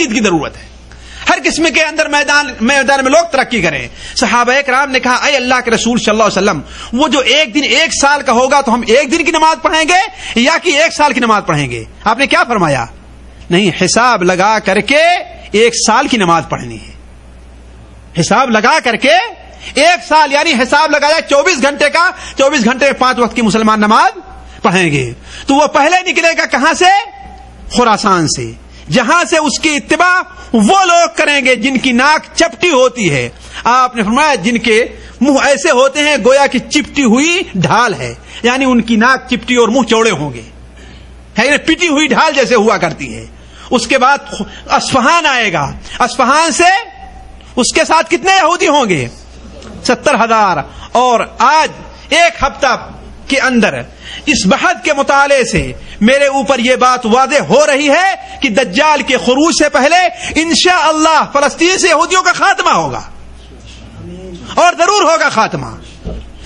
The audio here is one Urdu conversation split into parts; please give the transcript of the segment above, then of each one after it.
تمہید کی ضرورت ہے. ہر قسم کے اندر میدان میں لوگ ترقی کریں. صحابہ کرام نے کہا اے اللہ کے رسول صلی اللہ علیہ وسلم وہ جو ایک دن 1 سال کا ہوگا تو ہم 1 دن کی نماز پڑھیں گے یا کہ 1 سال کی نماز پڑھیں گے؟ آپ نے کیا فرمایا؟ نہیں، حساب لگا کر کے 1 سال کی نماز پڑھنی ہے. حساب لگا کر کے 1 سال، یعنی حساب لگایا 24 گھنٹے کا، 24 گھنٹے میں 5 وقت کی مسلمان نماز پڑھیں گے. تو وہ پہلے نکلے گا کہاں سے؟ خراسان سے، جہاں سے اس کی اتباع وہ لوگ کریں گے جن کی ناک چپٹی ہوتی ہے. آپ نے فرمایا جن کے منہ ایسے ہوتے ہیں گویا کہ چپٹی ہوئی ڈھال ہے، یعنی ان کی ناک چپٹی اور منہ چوڑے ہوں گے، پٹی ہوئی ڈھال جیسے ہوا کرتی ہے. اس کے بعد اصفہان آئے گا. اصفہان سے اس کے ساتھ کتنے یہودی ہوں گے؟ 70,000. اور آج 1 ہفتہ کے اندر اس بحث کے مطالعے سے میرے اوپر یہ بات واضح ہو رہی ہے کہ دجال کے خروج سے پہلے انشاءاللہ فلسطین سے یہودیوں کا خاتمہ ہوگا، اور ضرور ہوگا خاتمہ.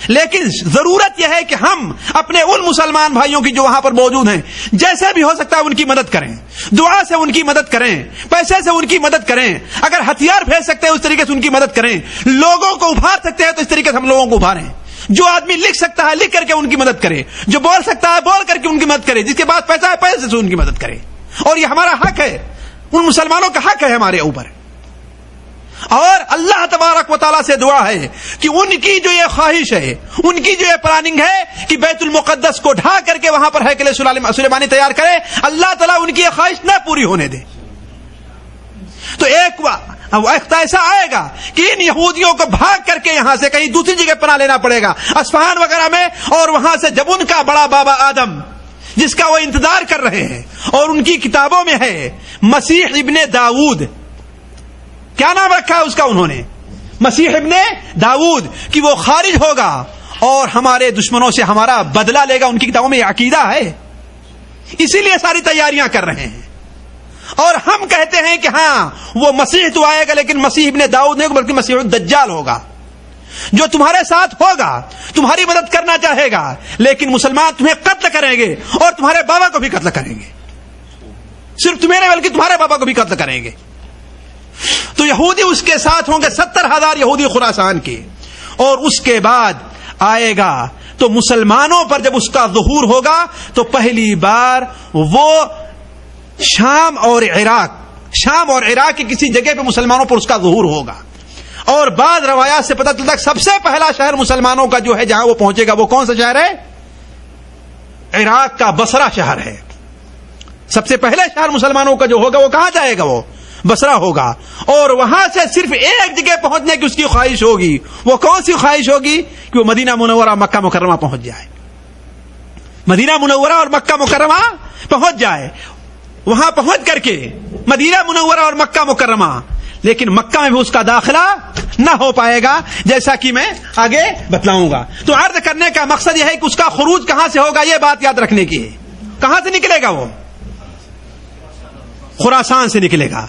لیکن ضرورت یہ ہے کہ ہم اپنے ان مسلمان بھائیوں کی جو وہاں پر موجود ہیں جیسے بھی ہو سکتا ہے ان کی مدد کریں، دعا سے ان کی مدد کریں، پیسے سے ان کی مدد کریں. اگر ہتھیار پھینک سکتے ہیں اس طریقے سے ان کی مدد کریں، لوگوں کو ابھار سکتے ہیں تو اس طریقے سے ہم لوگوں کو ابھاریں. جو آدمی لکھ سکتا ہے لکھ کر کے ان کی مدد کرے، جو بول سکتا ہے بول کر کے ان کی مدد کرے، جس کے پاس پیسہ ہے پیسے سے ان کی مدد کرے. اور یہ ہمارا حق ہے، ان مسلمانوں کا حق ہے ہمارے اوپر. اور اللہ تبارک و تعالیٰ سے دعا ہے کہ ان کی جو یہ خواہش ہے، ان کی جو یہ پلاننگ ہے کہ بیت المقدس کو ڈھا کر کے وہاں پر ہیکل سلیمانی تیار کرے، اللہ تعالیٰ ان کی یہ خواہش نہ پوری ہونے دے. تو ایک وقت ایسا آئے گا کہ ان یہودیوں کو بھاگ کر کے یہاں سے کہیں دوسری جگہ پناہ لینا پڑے گا، اصفہان وغیرہ میں. اور وہاں سے جب ان کا بڑا بابا آدم جس کا وہ انتظار کر رہے ہیں، اور ان کی کتابوں میں ہے مسیح ابن داؤد، کیا نام رکھا ہے اس کا انہوں نے؟ مسیح ابن داؤد، کہ وہ خارج ہوگا اور ہمارے دشمنوں سے ہمارا بدلہ لے گا. ان کی کتابوں میں یہ عقیدہ ہے، اسی لیے ساری تیاریاں کر رہے ہیں. اور ہم کہتے ہیں کہ ہاں وہ مسیح تو آئے گا، لیکن مسیح ابن داؤد نہیں بلکہ مسیح الدجال ہوگا، جو تمہارے ساتھ ہوگا، تمہاری مدد کرنا چاہے گا، لیکن مسلمان تمہیں قتل کریں گے اور تمہارے بابا کو بھی قتل کریں گے. صرف تمہیں نہیں بلکہ تمہارے بابا کو بھی قتل کریں گے. تو یہودی اس کے ساتھ ہوں گے 70,000 یہودی خراسان کے. اور اس کے بعد آئے گا تو مسلمانوں پر جب اس کا ظہور ہوگا تو پہلی بار وہ شام اور عراق کی کسی جگہ پہ مسلمانوں پر اس کا ظہور ہوگا. اور بعض روایات سے پتہ چلتا ہے سب سے پہلا شہر مسلمانوں کا جو ہے جہاں وہ پہنچے گا وہ کون سا شہر ہے؟ عراق کا بصرہ شہر ہے. سب سے پہلے شہر مسلمانوں کا جو ہوگا وہ کہاں جائے گا؟ وہ بصرہ ہوگا. اور وہاں سے صرف ایک جگہ پہنچنے کی اس کی خواہش ہوگی. وہ کون سی خواہش ہوگی؟ کہ وہ مدینہ منورہ مکہ مکرمہ پہنچ جائے. مدینہ منورہ اور مکہ مکرمہ پہنچ جائے. وہاں پہنچ کر کے مدینہ منورہ اور مکہ مکرمہ، لیکن مکہ میں بھی اس کا داخلہ نہ ہو پائے گا، جیسا کہ میں آگے بتلاؤں گا. تو عرض کرنے کا مقصد یہ ہے کہ اس کا خروج کہاں سے ہوگا، یہ بات یاد رکھنے کی ہے. کہاں سے نکلے گا؟ وہ خراسان سے نکلے گا.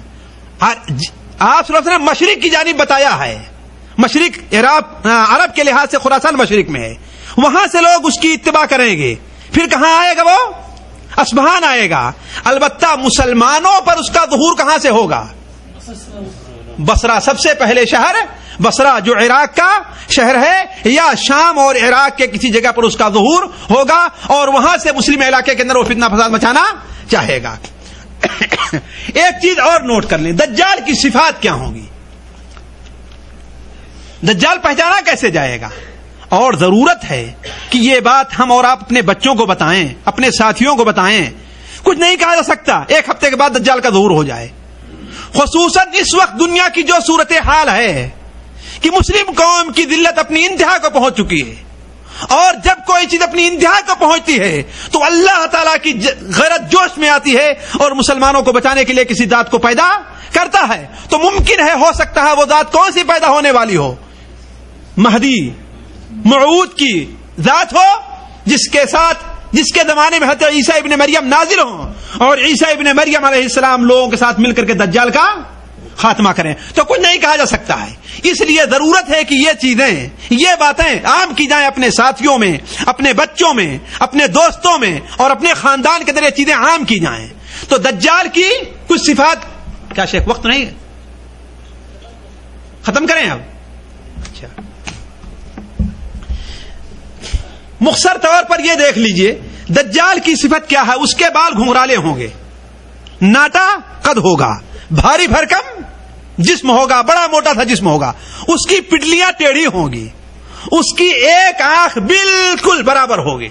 آپ صلی اللہ علیہ وسلم مشرق کی جانب بتایا ہے، مشرق عرب کے لحاظ سے خراسان مشرق میں ہے، وہاں سے لوگ اس کی اتباع کریں گے. پھر کہاں آئے گا؟ وہ اصفہان آئے گا. البتہ مسلمانوں پر اس کا ظہور کہاں سے ہوگا؟ بصرہ. سب سے پہلے شہر بصرہ جو عراق کا شہر ہے، یا شام اور عراق کے کسی جگہ پر اس کا ظہور ہوگا، اور وہاں سے مسلم علاقے کے اندر وہ فتنہ فساد مچانا چاہے گا. ایک چیز اور نوٹ کر لیں، دجال کی صفات کیا ہوں گی؟ دجال پہچانا کیسے جائے گا؟ اور ضرورت ہے کہ یہ بات ہم اور آپ اپنے بچوں کو بتائیں، اپنے ساتھیوں کو بتائیں. کچھ نہیں کہا جا سکتا 1 ہفتے کے بعد دجال کا ظہور ہو جائے. خصوصاً اس وقت دنیا کی جو صورتحال ہے کہ مسلم قوم کی ذلت اپنی انتہا کو پہنچ چکی ہے، اور جب کوئی چیز اپنی انتہا کو پہنچتی ہے تو اللہ تعالیٰ کی غیرت جوش میں آتی ہے اور مسلمانوں کو بچانے کے لیے کسی ذات کو پیدا کرتا ہے. تو ممکن ہے، ہو سکتا ہے وہ ذات کون سی پیدا ہونے والی ہو؟ مہدی موعود کی ذات ہو، جس کے زمانے میں حضرت عیسیٰ ابن مریم نازل ہوں، اور عیسیٰ ابن مریم علیہ السلام لوگوں کے ساتھ مل کر کے دجال کا خاتمہ کریں. تو کچھ نہیں کہا جا سکتا ہے. اس لیے ضرورت ہے کہ یہ چیزیں، یہ باتیں عام کی جائیں اپنے ساتھیوں میں، اپنے بچوں میں، اپنے دوستوں میں، اور اپنے خاندان کے اندر یہ چیزیں عام کی جائیں. تو دجال کی کچھ صفات کیا شیخ وقت نہیں ہے؟ ختم کریں اب؟ اچھا، مختصر طور پر یہ دیکھ لیجئے دجال کی صفت کیا ہے. اس کے بال گھنگرالے ہوں گے، ناٹا قد ہوگا، بھاری بھرکم جسم ہوگا، بڑا موٹا سا جسم ہوگا، اس کی پڈلیاں ٹیڑھی ہوں گی، اس کی ایک آنکھ بالکل برابر ہوگی،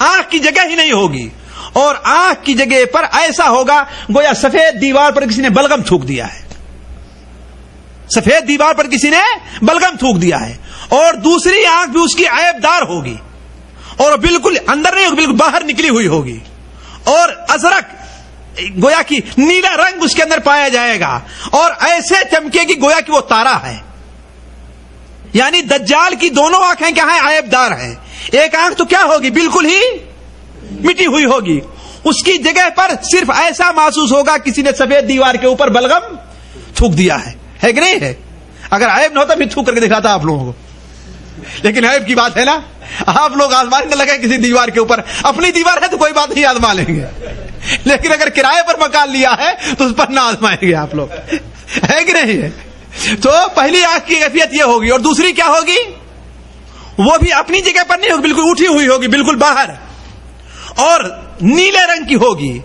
آنکھ کی جگہ ہی نہیں ہوگی، اور آنکھ کی جگہ پر ایسا ہوگا گویا سفید دیوار پر کسی نے بلغم تھوک دیا ہے، سفید دیوار پر کسی نے بلغم تھوک دیا ہے. اور دوسری آنکھ بھی اس کی عیب دار ہوگی، اور بالکل اندر نہیں ہوگی، بالکل باہر نکلی ہوئی ہوگی، اور ازرق گویا کی نیلا رنگ اس کے اندر پایا جائے گا، اور ایسے چمکے گی گویا کہ وہ تارا ہے. یعنی دجال کی دونوں آنکھیں کیا ہیں؟ عیب دار ہیں. ایک آنکھ تو کیا ہوگی؟ بالکل ہی مٹی ہوئی ہوگی، اس کی جگہ پر صرف ایسا محسوس ہوگا کسی نے سفید دیوار کے اوپر بلغم تھوک دیا ہے کہ نہیں ہے؟ اگر عیب نہ ہوتا پھر تھوک کر کے دکھاتا آپ لوگوں کو، لیکن عیب کی بات ہے نا. آپ لوگ آزمانے نہ لگے کسی دیوار کے اوپر، اپنی دیوار ہے تو کوئی بات نہیں آزما لیں گے، لیکن اگر کرائے پر مکان لیا ہے تو اس پر نہ آزمائیں گے آپ لوگ، ہے کہ نہیں ہے؟ تو پہلی آنکھ کی کیفیت یہ ہوگی. اور دوسری کیا ہوگی؟ وہ بھی اپنی جگہ پر نہیں ہوگی، بالکل اٹھی ہوئی ہوگی، بالکل باہر، اور نیلے رنگ کی ہوگی،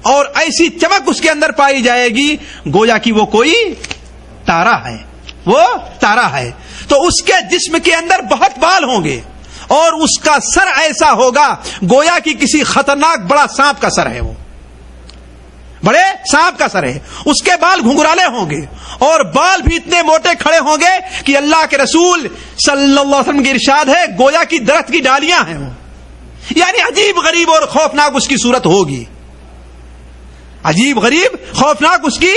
اور ایسی چمک اس کے اندر پائی جائے گی گویا کہ وہ کوئی تارا ہے، وہ تارا ہے. تو اس کے جسم کے اندر بہت بال ہوں گے، اور اس کا سر ایسا ہوگا گویا کہ کسی خطرناک بڑا سانپ کا سر ہے، وہ بڑے سانپ کا سر ہے. اس کے بال گھنگرالے ہوں گے، اور بال بھی اتنے موٹے کھڑے ہوں گے کہ اللہ کے رسول صلی اللہ علیہ وسلم کی ارشاد ہے گویا کی درخت کی ڈالیاں ہیں وہ. یعنی عجیب غریب اور خوفناک اس کی صورت ہوگی، عجیب غریب خوفناک اس کی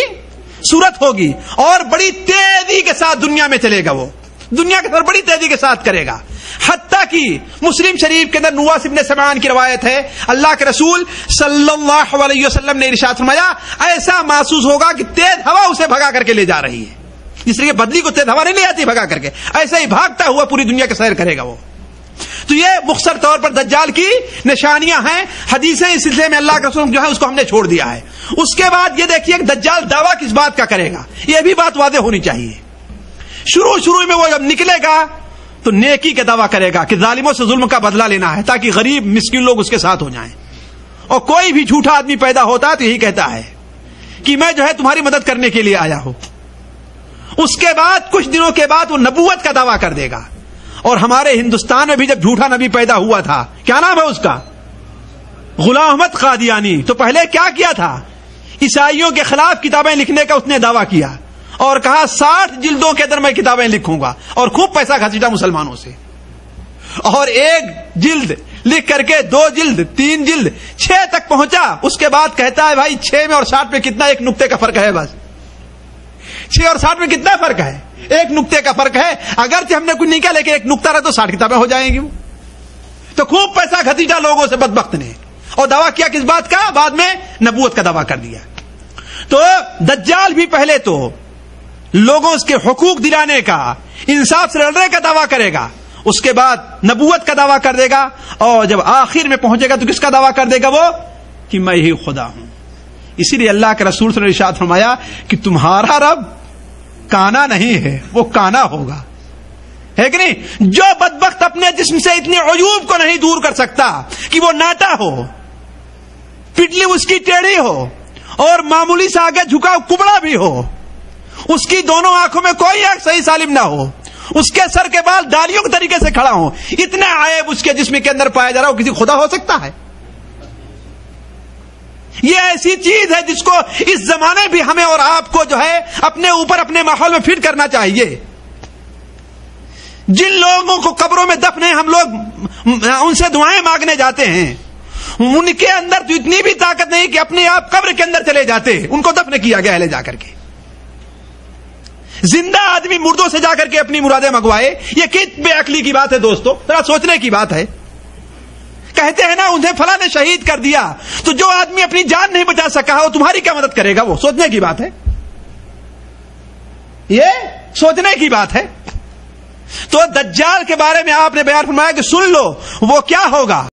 صورت ہوگی، اور بڑی تیزی کے ساتھ دنیا میں چلے گا، وہ دنیا کے ساتھ بڑی تیزی کے ساتھ کرے گا. حتیٰ کہ مسلم شریف کے اندر نواس ابن سمعان کی روایت ہے، اللہ کے رسول صلی اللہ علیہ وسلم نے ارشاد فرمایا ایسا محسوس ہوگا کہ تیز ہوا اسے بھگا کر کے لے جا رہی ہے. جس طرح بدلی کو تیز ہوا نہیں لے آتی بھگا کر کے، ایسا ہی بھاگتا ہوا پوری دنیا کے سیر کرے گا وہ. تو یہ مختصر طور پر دجال کی نشانیاں ہیں. حدیثیں اس سلسلے میں اللہ کے رسول جو ہے اس کو ہم نے چھوڑ دیا ہے. اس کے بعد یہ دیکھیے کہ دجال دعویٰ کس بات کا کرے گا، یہ بھی بات واضح ہونی چاہیے. شروع میں وہ جب نکلے گا تو نیکی کا دعویٰ کرے گا کہ ظالموں سے ظلم کا بدلہ لینا ہے تاکہ غریب مسکین لوگ اس کے ساتھ ہو جائیں. اور کوئی بھی جھوٹا آدمی پیدا ہوتا ہے تو یہی کہتا ہے کہ میں جو ہے تمہاری مدد کرنے کے لیے آیا ہوں. اس کے بعد کچھ دنوں کے بعد وہ نبوت کا دعویٰ کر دے گا. اور ہمارے ہندوستان میں بھی جب جھوٹا نبی پیدا ہوا تھا، کیا نام ہے اس کا؟ غلام احمد قادیانی. تو پہلے کیا کیا تھا؟ عیسائیوں کے خلاف کتابیں لکھنے کا اس نے دعویٰ کیا، اور کہا 60 جلدوں کے اندر میں کتابیں لکھوں گا، اور خوب پیسہ گھسیٹا مسلمانوں سے. اور 1 جلد لکھ کر کے 2 جلد 3 جلد 6 تک پہنچا. اس کے بعد کہتا ہے بھائی 6 میں اور 60 میں کتنا؟ 1 نقطے کا فرق ہے، بس 6 اور 60 میں کتنا فرق ہے؟ 1 نقطے کا فرق ہے. اگرچہ ہم نے کچھ نہیں کیا لیکن 1 نقطہ رہا تو 60 کتابیں ہو جائیں گی. تو خوب پیسہ گھسیٹا لوگوں سے بدبخت نے، اور دعویٰ کیا کس بات کا؟ بعد میں نبوت کا دعویٰ کر دیا. تو دجال بھی پہلے تو لوگوں کے حقوق دلانے کا، انصاف سے لڑنے کا دعویٰ کرے گا، اس کے بعد نبوت کا دعویٰ کر دے گا، اور جب آخر میں پہنچے گا تو کس کا دعویٰ کر دے گا؟ وہ کہ میں ہی خدا ہوں. اسی لیے اللہ کے رسول صلی اللہ علیہ وسلم نے ارشاد فرمایا کہ تمہارا رب کانا نہیں ہے، وہ کانا ہوگا، ہے کہ نہیں؟ جو بدبخت اپنے جسم سے اتنے عیوب کو نہیں دور کر سکتا کہ وہ ناٹا ہو، پٹلی اس کی ٹیڑھی ہو، اور معمولی سے آگے جھکا کبڑا بھی ہو، اس کی دونوں آنکھوں میں کوئی آنکھ صحیح سالم نہ ہو، اس کے سر کے بال ڈالیوں کے طریقے سے کھڑا ہو، اتنا عیب اس کے جسم کے اندر پایا جا رہا ہو، کسی خدا ہو سکتا ہے؟ یہ ایسی چیز ہے جس کو اس زمانے بھی ہمیں اور آپ کو جو ہے اپنے اوپر اپنے ماحول میں فٹ کرنا چاہیے. جن لوگوں کو قبروں میں دفن ہے، ہم لوگ ان سے دعائیں مانگنے جاتے ہیں، ان کے اندر تو اتنی بھی طاقت نہیں کہ اپنے آپ قبر کے اندر چلے جاتے، ان کو دفن کیا گیا ہے لے جا کر کے. زندہ آدمی مردوں سے جا کر کے اپنی مرادیں منگوائے، یہ کت بے عقلی کی بات ہے دوستو، ذرا سوچنے کی بات ہے. کہتے ہیں نا انہیں فلاں نے شہید کر دیا، تو جو آدمی اپنی جان نہیں بچا سکا وہ تمہاری کیا مدد کرے گا؟ وہ سوچنے کی بات ہے، یہ سوچنے کی بات ہے. تو دجال کے بارے میں آپ نے بیان فرمایا کہ سن لو وہ کیا ہوگا.